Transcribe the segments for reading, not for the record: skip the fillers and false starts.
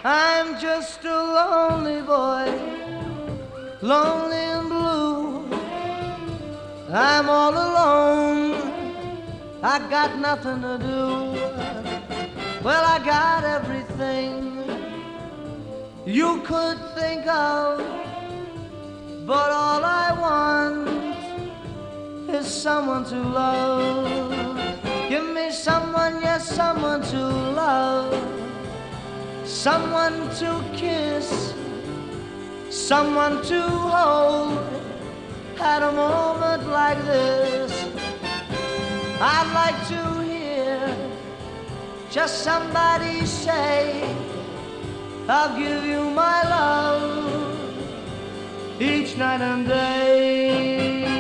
I'm just a lonely boy, lonely and blue. I'm all alone, I got nothing to do. Well, I got everything you could think of, but all I want is someone to love. Give me someone, yes, someone to love, someone to kiss, someone to hold. At a moment like this, I'd like to hear just somebody say, I'll give you my love each night and day.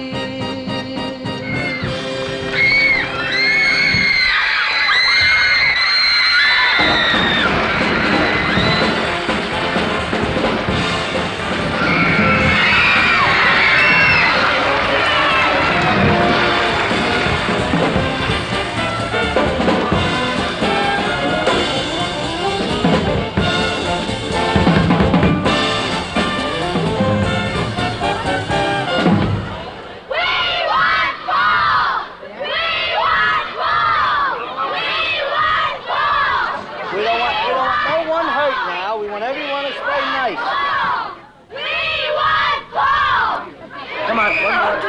Come on, one more.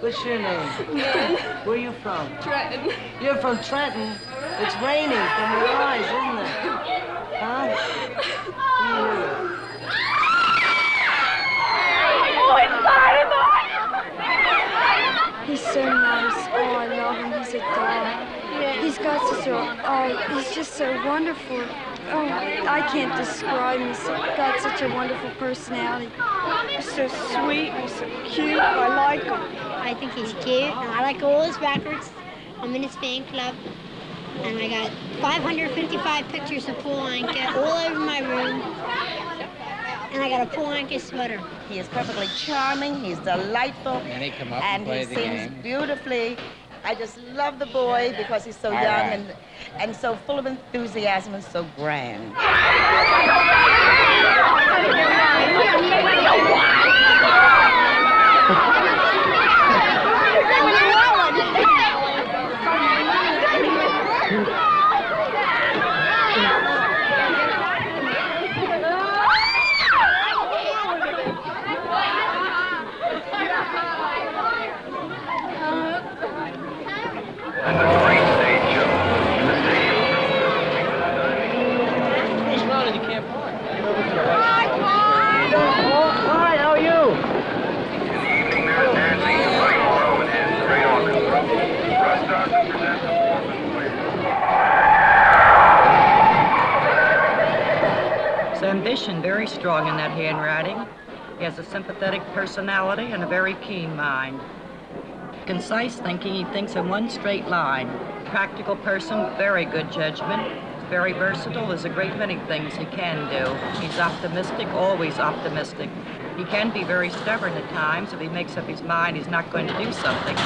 What's your name? Where are you from? Trenton. You're from Trenton? It's raining from your eyes, isn't it? Huh? He's so nice. Oh, I love him. He's a doll. He's got such a, he's just so wonderful. Oh, I can't describe him. He's got such a wonderful personality. He's so sweet. He's so cute. I like him. I think he's cute, and I like all his records. I'm in his fan club, and I got 555 pictures of Paul Anka all over my room. And I got a Paul Anka sweater. He is perfectly charming, he's delightful, And he come up and play he the sings game. beautifully. I just love the boy because he's so young and so full of enthusiasm and so grand. Ambition very strong in that handwriting. He has a sympathetic personality and a very keen mind. Concise thinking, he thinks in one straight line. Practical person, very good judgment. Very versatile, there's a great many things he can do. He's optimistic, always optimistic. He can be very stubborn at times. If he makes up his mind he's not going to do something.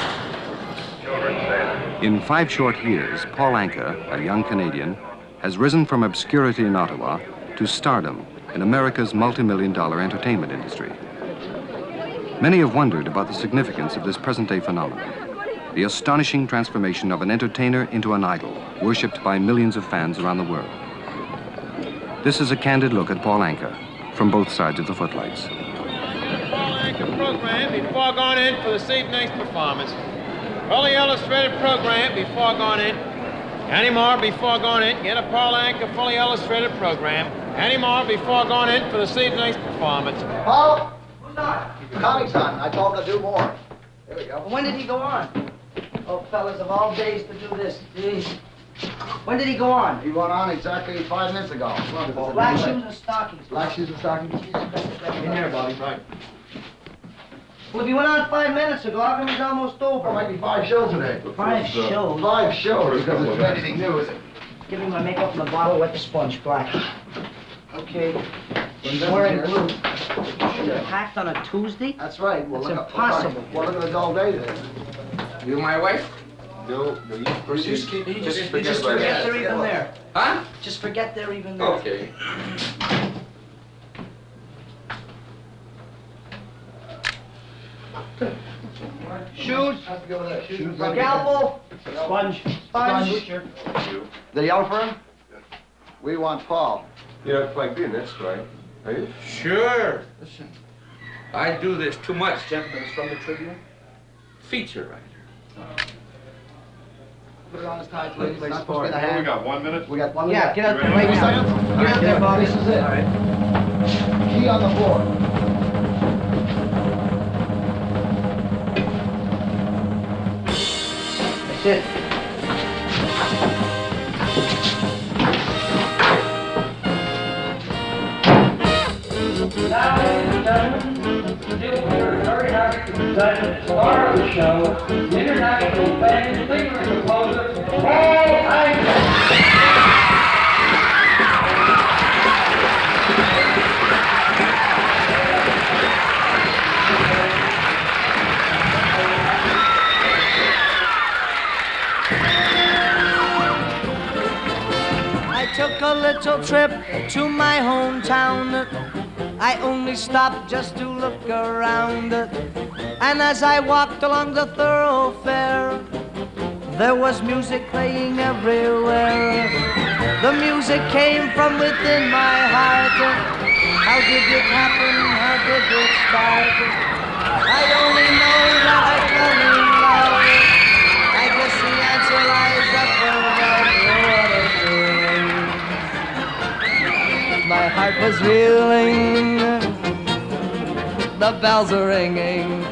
In 5 short years, Paul Anka, a young Canadian, has risen from obscurity in Ottawa to stardom in America's multi-million-dollar entertainment industry. Many have wondered about the significance of this present-day phenomenon, the astonishing transformation of an entertainer into an idol, worshipped by millions of fans around the world. This is a candid look at Paul Anka from both sides of the footlights. Paul Anka program before going in for this evening's performance. Fully illustrated program before going in. Any more before going in? Get a Paul Anka fully illustrated program. Any more before going in for this evening's performance? Paul? Who's that? Tommy's on. I told him to do more. There we go. When did he go on? Oh, fellas, of all days to do this, jeez. When did he go on? He went on exactly 5 minutes ago. Black shoes and stockings. Black shoes and stockings? In here, Bobby. Right. Well, if he went on 5 minutes ago, how come he's almost over? There might be 5 shows today. 5 shows? 5 shows, because it's anything new, is it? Give me my makeup from the bottle, wet the sponge, black. Okay. Wearing blue. Packed on a Tuesday? That's right. Well, That's look impossible. Well, look at the dull day there. You my wife? No, you proceed. Just Just forget about forget it. they're even there. Huh? Just forget they're even there. Okay. Shoes. Shoes. Scalpel. Sponge. Sponge. Did he yell for him? We want Paul. You're not plugged in, that's right. Are you? Sure. Listen, I do this too much. Gentleman is from the Tribune. Feature writer. Put it on his tie, please. Place Not for supposed to it. be the hand. We got 1 minute? We got 1 Yeah, minute. get out there You right ready? now. Get out there, Bobby. This is it. All right. Key on the board. That's it. Now, ladies and gentlemen, still we're very happy to present the star of the show, the international band singer and composer, Paul Anka. I took a little trip to my hometown. I only stopped just to look around. And as I walked along the thoroughfare, there was music playing everywhere. The music came from within my heart. How did it happen? How did it start? I only know that I fell in love. I guess the answer lies up above. My heart was reeling, the bells are ringing,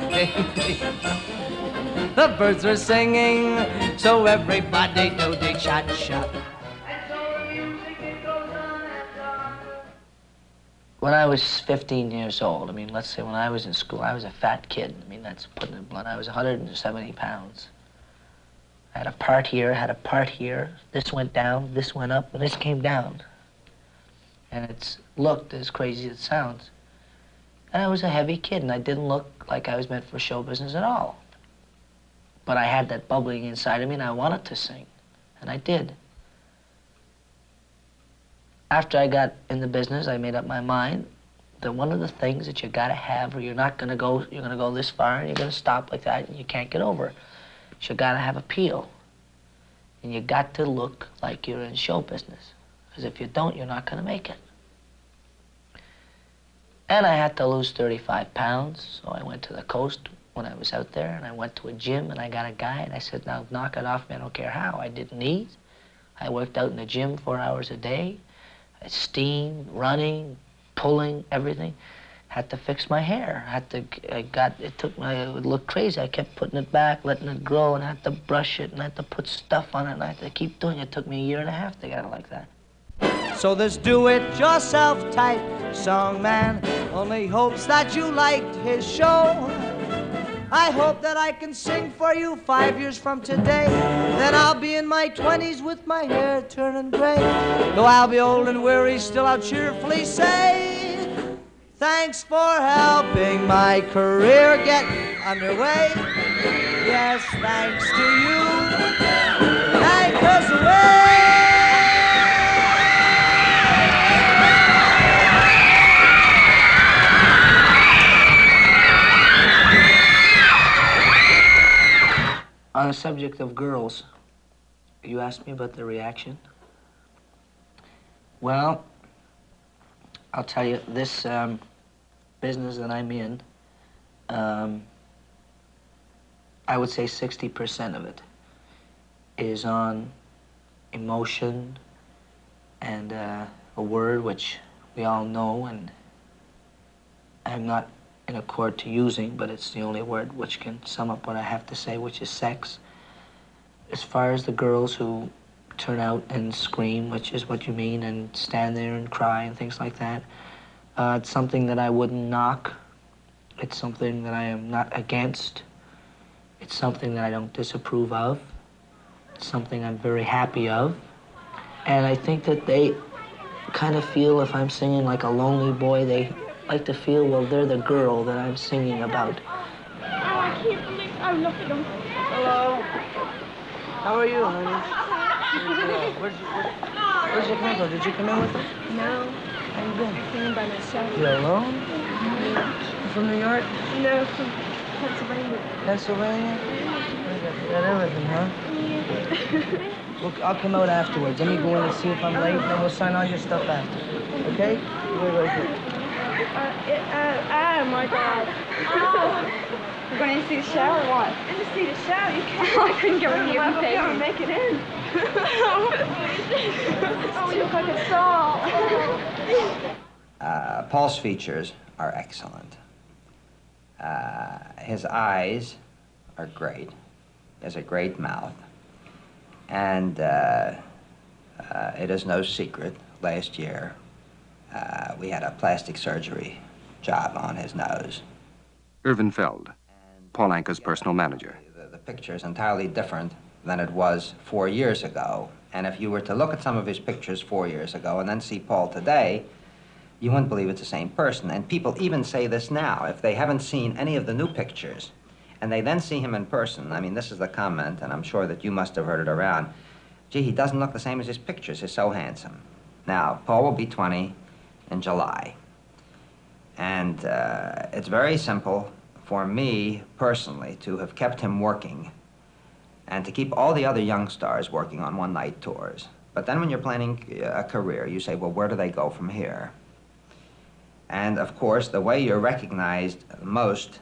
the birds are singing, so everybody do the cha-cha. When I was 15 years old, I mean, let's say when I was in school, I was a fat kid. I mean, that's putting it blunt. I was 170 pounds. I had a part here, had a part here. This went down, this went up, and this came down. And it's looked as crazy as it sounds. And I was a heavy kid, and I didn't look like I was meant for show business at all. But I had that bubbling inside of me, and I wanted to sing, and I did. After I got in the business, I made up my mind that one of the things that you gotta have, or you're gonna go this far, and you're gonna stop like that, and you can't get over, is you gotta have appeal. And you got to look like you're in show business. Because if you don't, you're not going to make it. And I had to lose 35 pounds, so I went to the coast when I was out there, and I went to a gym, and I got a guy, and I said, now knock it off me, I don't care how. I didn't eat. I worked out in the gym 4 hours a day. I steamed, running, pulling, everything. Had to fix my hair. It would look crazy. I kept putting it back, letting it grow, and I had to brush it, and I had to put stuff on it, and I had to keep doing it. It took me 1.5 years to get it like that. So this do-it-yourself type song man only hopes that you liked his show. I hope that I can sing for you 5 years from today. Then I'll be in my 20s with my hair turning gray. Though I'll be old and weary, still I'll cheerfully say, thanks for helping my career get underway. Yes, thanks to you. Thank us away. On the subject of girls, you asked me about the reaction. Well, I'll tell you, this business that I'm in, I would say 60% of it is on emotion and a word which we all know and I'm not in accord to using, but it's the only word which can sum up what I have to say, which is sex. As far as the girls who turn out and scream, which is what you mean, and stand there and cry and things like that, it's something that I wouldn't knock. It's something that I am not against. It's something that I don't disapprove of. It's something I'm very happy of. And I think that kind of feel if I'm singing like a lonely boy, they like to feel, well, they're the girl that I'm singing about. Oh, I can't believe, oh, look at them. Hello. How are you, honey? Where's your grandpa? Did you come in with him? No. How you been? I came in by myself. You alone? Yeah. You from New York? No, from Pennsylvania. Pennsylvania? You got everything, huh? Yeah. Look, I'll come out afterwards. Let me go in and see if I'm late, and then we'll sign all your stuff after. Okay? Wait right here. Oh, my God. Oh. We're going to see the show or what? In to see the show. You can't. I couldn't go in here and pay. You make it in. Oh, you look like a doll. Paul's features are excellent. His eyes are great. He has a great mouth. And it is no secret, last year we had a plastic surgery job on his nose. Irvin Feld, Paul Anka's personal manager. The picture is entirely different than it was 4 years ago. And if you were to look at some of his pictures 4 years ago and then see Paul today, you wouldn't believe it's the same person. And people even say this now, if they haven't seen any of the new pictures, and they then see him in person. I mean, this is the comment, and I'm sure that you must have heard it around. Gee, he doesn't look the same as his pictures. He's so handsome. Now, Paul will be 20 in July. And it's very simple for me, personally, to have kept him working and to keep all the other young stars working on one-night tours. But then when you're planning a career, you say, well, where do they go from here? And, of course, the way you're recognized most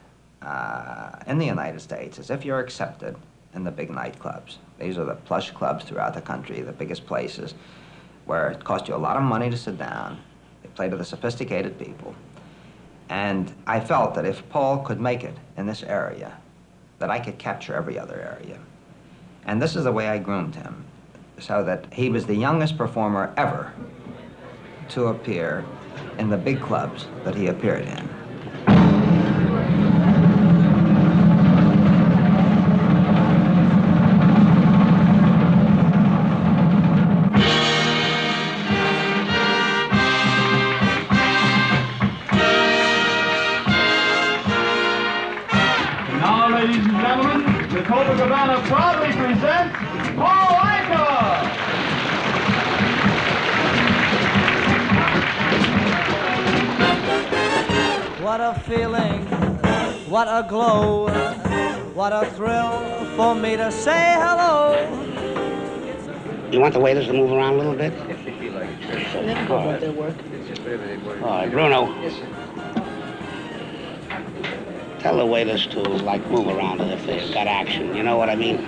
in the United States is if you're accepted in the big nightclubs. These are the plush clubs throughout the country, the biggest places, where it costs you a lot of money to sit down. They play to the sophisticated people. And I felt that if Paul could make it in this area, that I could capture every other area. And this is the way I groomed him, so that he was the youngest performer ever to appear in the big clubs that he appeared in. Ladies and gentlemen, the Copacabana proudly presents Paul Anka! What a feeling, what a glow, what a thrill for me to say hello. You want the waiters to move around a little bit? All right. All right, Bruno. Tell the waiters to, like, move around if they've got action. You know what I mean?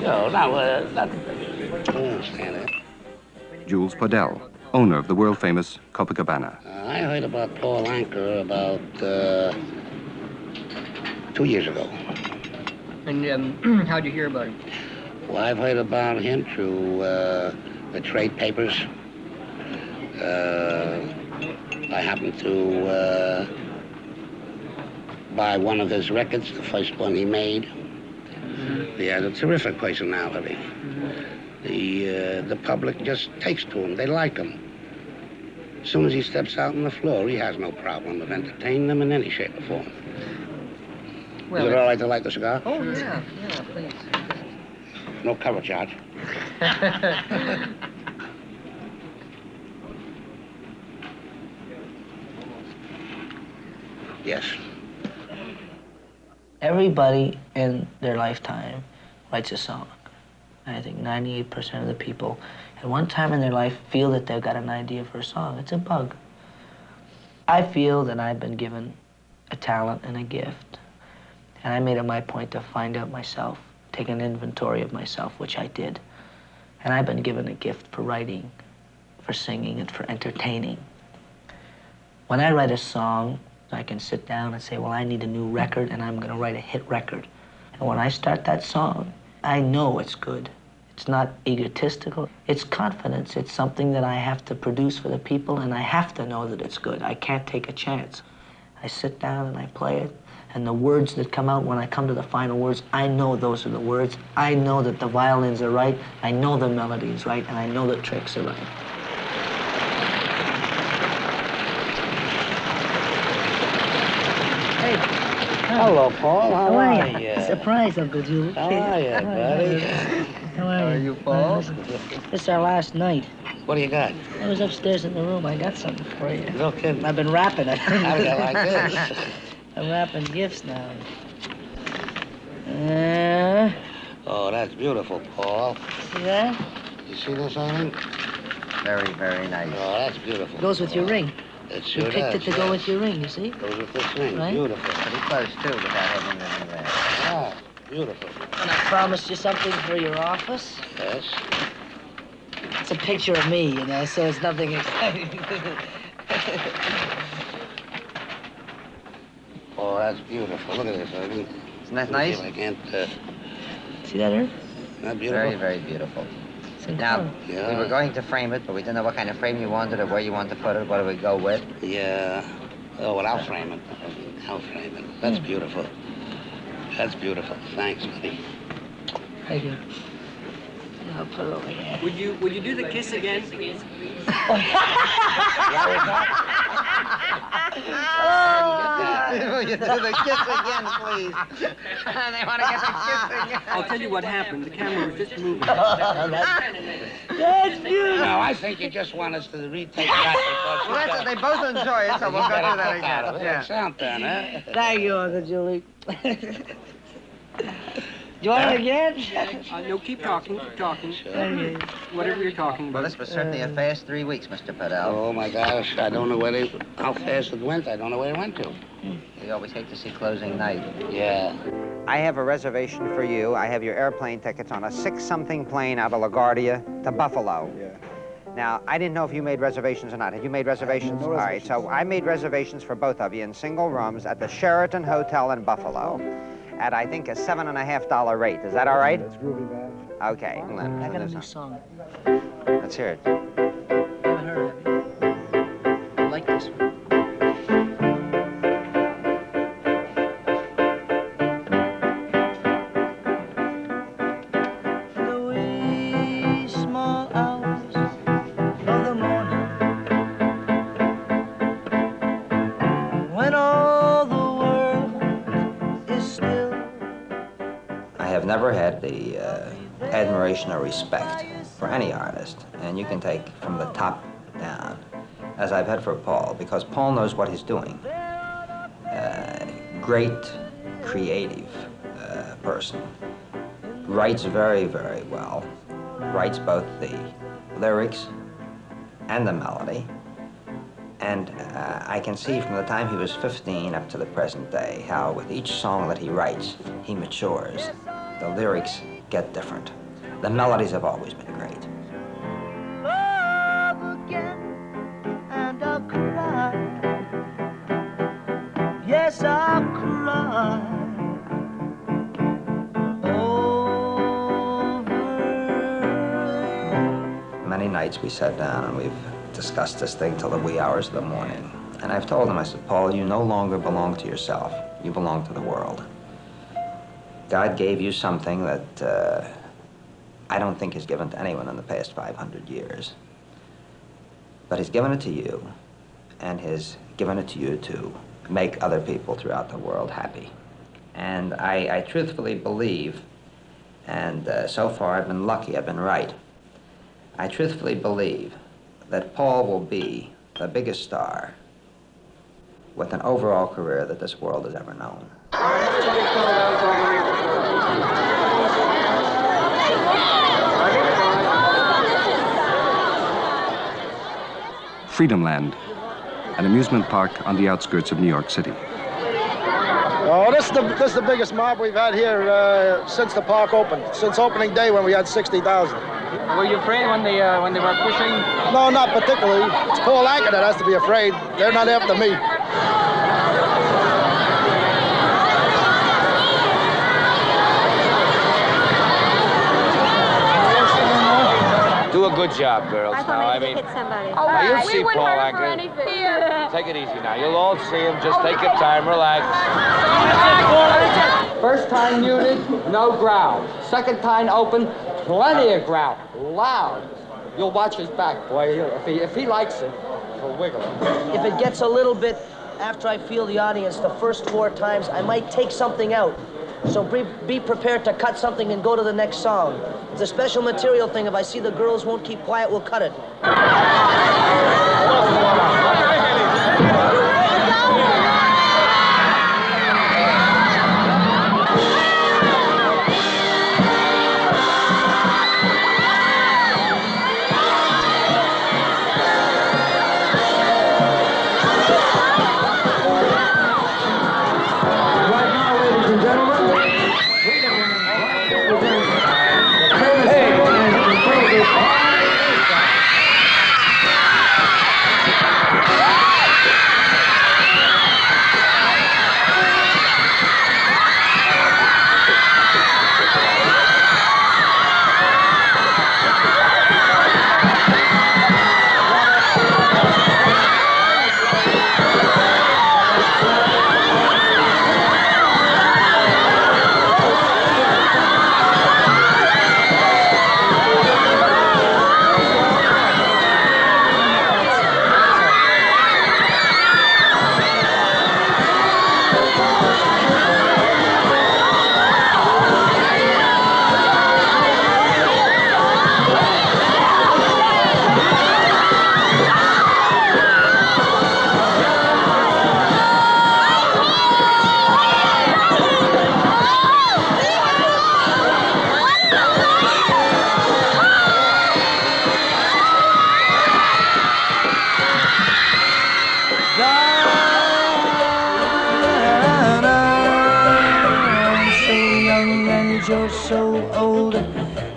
No, not... I understand it. Jules Podell, owner of the world-famous Copacabana. I heard about Paul Anka about 2 years ago. And how'd you hear about him? Well, I've heard about him through the trade papers. I happened to buy one of his records, the first one he made. He had a terrific personality. The public just takes to him. They like him. As soon as he steps out on the floor, he has no problem of entertaining them in any shape or form. Well, is it all right to light the cigar? Oh, yeah, please. No cover charge. Yes. Everybody in their lifetime writes a song. I think 98% of the people at one time in their life feel that they've got an idea for a song. It's a bug. I feel that I've been given a talent and a gift, and I made it my point to find out myself, take an inventory of myself, which I did. And I've been given a gift for writing, for singing, and for entertaining. When I write a song, I can sit down and say, well, I need a new record, and I'm going to write a hit record. And when I start that song, I know it's good. It's not egotistical. It's confidence. It's something that I have to produce for the people, and I have to know that it's good. I can't take a chance. I sit down and I play it, and the words that come out when I come to the final words, I know those are the words. I know that the violins are right. I know the melody is right, and I know the tricks are right. Hello, Paul. How are you? Surprise, Uncle Julie. How are you, buddy? How are you, Paul? This is our last night. What do you got? I was upstairs in the room. I got something for you. No kidding. I've been wrapping it. How do you like this? I'm wrapping gifts now. Oh, that's beautiful, Paul. See that? You see this, Arlen? Very, very nice. Oh, that's beautiful. Goes with your ring. It sure You picked does. it to go with your ring, you see? Goes with this ring. Right? Beautiful. Pretty close, too, without having anything there. Ah, beautiful. And I promised you something for your office. Yes. It's a picture of me, you know, so it's nothing exciting. Oh, that's beautiful. Look at this, Arlen. Isn't that nice? I can't, See that, Herb? Isn't that beautiful? Very, very beautiful. It's in Now, color. Yeah. we were going to frame it, but we didn't know what kind of frame you wanted or where you wanted to put it. What do we go with? Yeah. Oh, well, I'll frame it. I'll frame it. That's beautiful. That's beautiful. Thanks, buddy. Thank you. I'll put it over here. Would you do the kiss again? Will you do the kiss again, please? They want to get the kiss again. I'll tell you what happened. The camera was just moving. That's beautiful. No, I think you just want us to retake that because... Well, that's it. They both enjoy it, so we'll go through that again. Yeah. Sound then, huh? Thank you, Uncle Julie. Do you want it again? No, keep talking, keep talking. Thank you. Whatever you're talking about. Well, this was certainly a fast 3 weeks, Mr. Padell. Oh, my gosh. I don't know how fast it went. I don't know where it went to. We always hate to see closing night. Yeah. I have a reservation for you. I have your airplane tickets on a 6-something plane out of LaGuardia to Buffalo. Yeah. Now, I didn't know if you made reservations or not. Have you made reservations? No reservations. All right, so I made reservations for both of you in single rooms at the Sheraton Hotel in Buffalo at, I think, a $7.50 rate. Is that all right? That's groovy, man. Okay. I got a new song. Let's hear it. You haven't heard of it, have you? I like this one. The wee small hours of the morning, when all the world is still. I have never had the admiration or respect for any artist, and you can take from the top down, as I've had for Paul, because Paul knows what he's doing. Great, creative person. Writes very, very well. Writes both the lyrics and the melody. And I can see from the time he was 15 up to the present day how with each song that he writes, he matures. The lyrics get different. The melodies have always been great. Love again, and I'll cry. Yes, I'll cry. Many nights we sat down and we've discussed this thing till the wee hours of the morning. And I've told him, I said, Paul, you no longer belong to yourself. You belong to the world. God gave you something that I don't think is given to anyone in the past 500 years. But he's given it to you, and he's given it to you to make other people throughout the world happy. And I truthfully believe, and so far I've been lucky, I've been right. I truthfully believe that Paul will be the biggest star with an overall career that this world has ever known. Freedomland, an amusement park on the outskirts of New York City. Oh, this is the biggest mob we've had here since the park opened. Since opening day when we had 60,000. Were you afraid when they were pushing? No, not particularly. It's Paul Anka that has to be afraid. They're not after me. Do a good job, girls. I thought maybe hit somebody. Now, you'll see Paul Anka. Take it easy now. You'll all see him. Just take your time, relax. First time muted, no growl. Second time open, plenty of growl. Loud. You'll watch his back, boy. If he likes it, he'll wiggle. If it gets a little bit after I feel the audience the first 4 times, I might take something out. So be prepared to cut something and go to the next song. It's a special material thing. If I see the girls won't keep quiet, we'll cut it.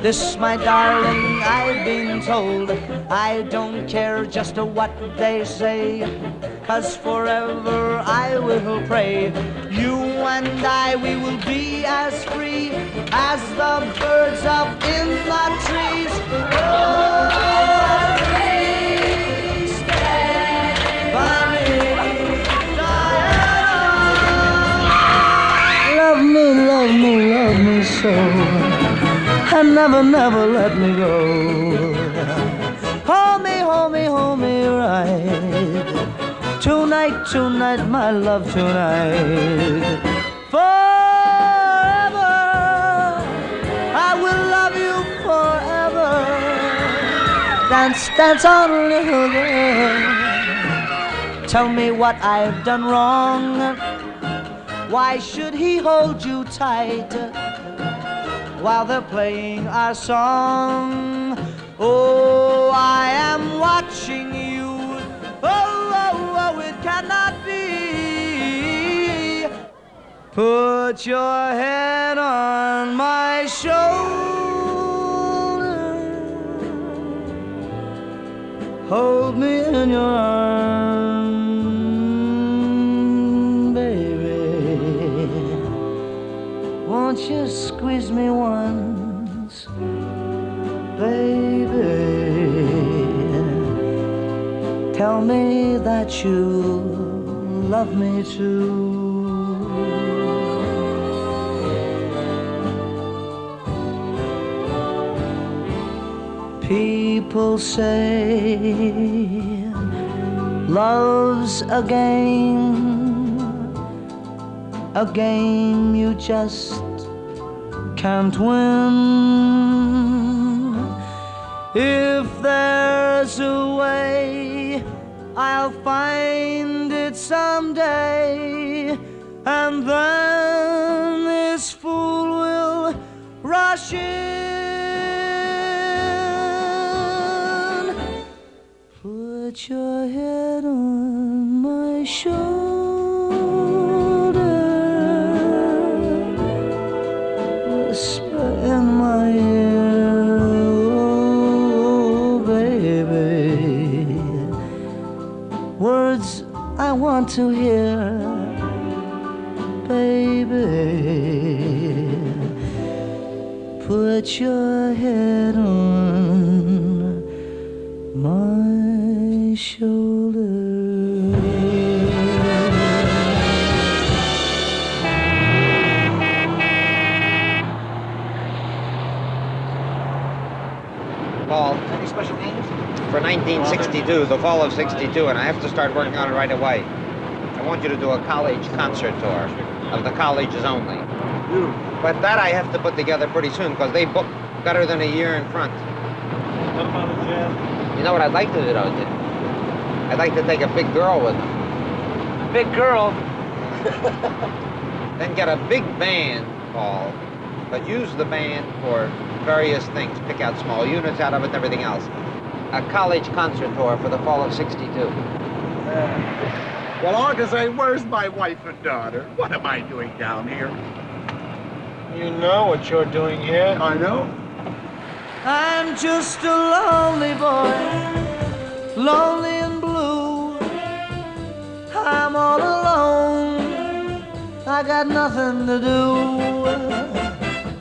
This, my darling, I've been told. I don't care just what they say, 'cause forever I will pray. You and I, we will be as free as the birds up in the trees. Oh, please stay by me, Diana. Love me, love me, love me so, and never, never let me go. Hold me, hold me, hold me right. Tonight, tonight, my love, tonight. Forever, I will love you forever. Dance, dance on, little girl. Tell me what I've done wrong. Why should he hold you tight while they're playing our song? Oh, I am watching you. Oh, oh, oh, it cannot be. Put your head on my shoulder. Hold me in your arms, baby. Won't you squeeze me once, baby? Tell me that you love me too. People say love's a game you just can't win. If there's a way, I'll find it someday, and then this fool will rush in. Put your head on my shoulder, whisper in my ear, oh baby, words I want to hear, baby. Put your head on my shoulder. Paul, any special names? For 1962, the fall of 62, and I have to start working on it right away. want you to do a college concert tour of the colleges only. But that I have to put together pretty soon because they book better than a year in front. What about a jazz? You know what I'd like to do, though? I'd like to take a big girl with them. A big girl? Then get a big band, Paul, but use the band for various things. Pick out small units out of it and everything else. A college concert tour for the fall of '62. Well, August, where's my wife and daughter? What am I doing down here? You know what you're doing here. I know. I'm just a lonely boy, lonely and blue. I'm all alone, I got nothing to do.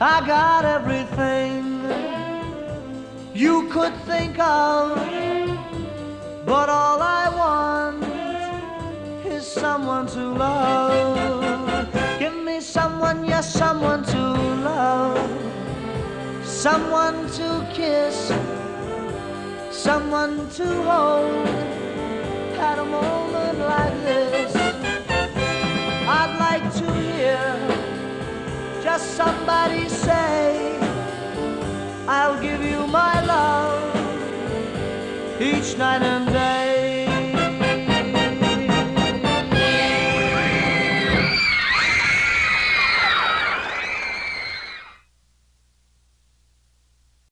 I got everything you could think of, but all I want is someone to love. Give me someone, yes, someone to love. Someone to kiss, someone to hold at a moment like this. I'd like to hear just somebody say, I'll give you my love each night and day.